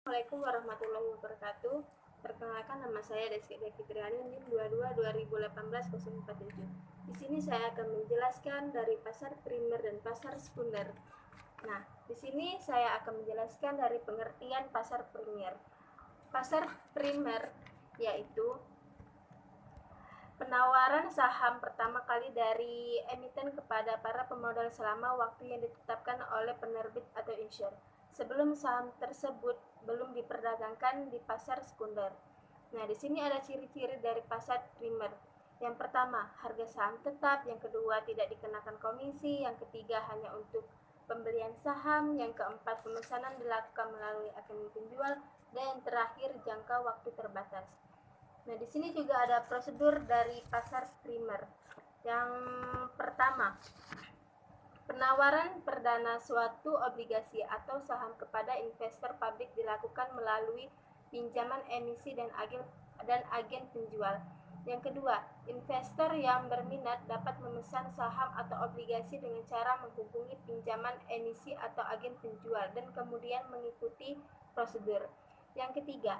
Assalamualaikum warahmatullahi wabarakatuh. Perkenalkan, nama saya Deski Fitriani, NIM 22 2018 047. Di sini saya akan menjelaskan dari pasar primer dan pasar sekunder. Nah, di sini saya akan menjelaskan dari pengertian pasar primer. Pasar primer yaitu penawaran saham pertama kali dari emiten kepada para pemodal selama waktu yang ditetapkan oleh penerbit atau issuer, sebelum saham tersebut belum diperdagangkan di pasar sekunder. Nah, di sini ada ciri-ciri dari pasar primer. Yang pertama, harga saham tetap. Yang kedua, tidak dikenakan komisi. Yang ketiga, hanya untuk pembelian saham. Yang keempat, pemesanan dilakukan melalui agen penjual. Dan yang terakhir, jangka waktu terbatas. Nah, di sini juga ada prosedur dari pasar primer. Yang pertama, penawaran perdana suatu obligasi atau saham kepada investor publik dilakukan melalui pinjaman emisi dan agen penjual. Yang kedua, investor yang berminat dapat memesan saham atau obligasi dengan cara menghubungi pinjaman emisi atau agen penjual dan kemudian mengikuti prosedur. Yang ketiga,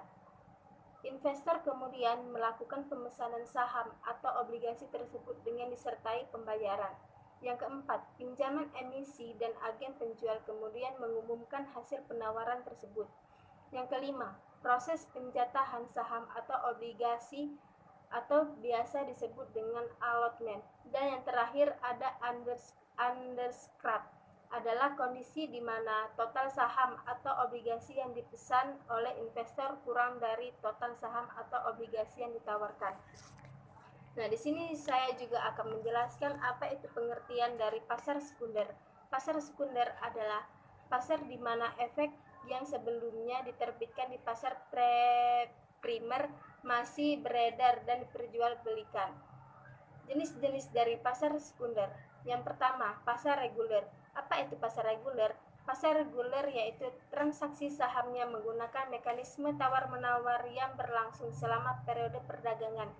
investor kemudian melakukan pemesanan saham atau obligasi tersebut dengan disertai pembayaran. Yang keempat, pinjaman emisi dan agen penjual kemudian mengumumkan hasil penawaran tersebut. Yang kelima, proses penjatahan saham atau obligasi atau biasa disebut dengan allotment. Dan yang terakhir ada underscript, adalah kondisi di mana total saham atau obligasi yang dipesan oleh investor kurang dari total saham atau obligasi yang ditawarkan. Nah, di sini saya juga akan menjelaskan apa itu pengertian dari pasar sekunder. Pasar sekunder adalah pasar di mana efek yang sebelumnya diterbitkan di pasar primer masih beredar dan diperjualbelikan. Jenis-jenis dari pasar sekunder. Yang pertama, pasar reguler. Apa itu pasar reguler? Pasar reguler yaitu transaksi sahamnya menggunakan mekanisme tawar-menawar yang berlangsung selama periode perdagangan.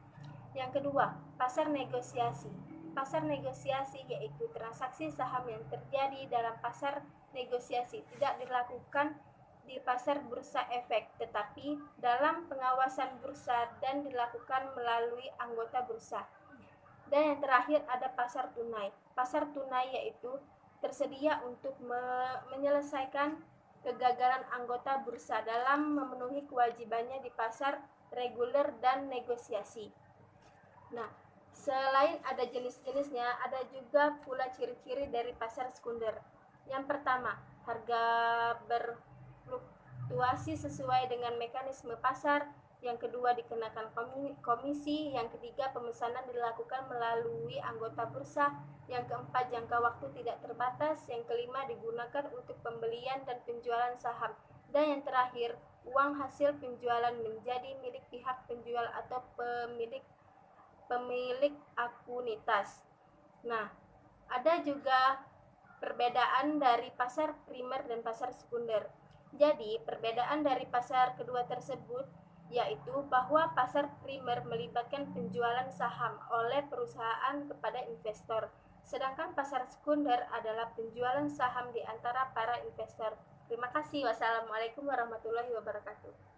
Yang kedua, pasar negosiasi. Pasar negosiasi yaitu transaksi saham yang terjadi dalam pasar negosiasi, tidak dilakukan di pasar bursa efek, tetapi dalam pengawasan bursa dan dilakukan melalui anggota bursa. Dan yang terakhir ada pasar tunai. Pasar tunai yaitu tersedia untuk menyelesaikan kegagalan anggota bursa dalam memenuhi kewajibannya di pasar reguler dan negosiasi. Nah, selain ada jenis-jenisnya, ada juga pula ciri-ciri dari pasar sekunder. Yang pertama, harga berfluktuasi sesuai dengan mekanisme pasar. Yang kedua, dikenakan komisi. Yang ketiga, pemesanan dilakukan melalui anggota bursa. Yang keempat, jangka waktu tidak terbatas. Yang kelima, digunakan untuk pembelian dan penjualan saham. Dan yang terakhir, uang hasil penjualan menjadi milik pihak penjual atau pemilik akunitas. Nah, ada juga perbedaan dari pasar primer dan pasar sekunder. Jadi, perbedaan dari pasar kedua tersebut yaitu bahwa pasar primer melibatkan penjualan saham oleh perusahaan kepada investor, sedangkan pasar sekunder adalah penjualan saham di antara para investor. Terima kasih. Wassalamualaikum warahmatullahi wabarakatuh.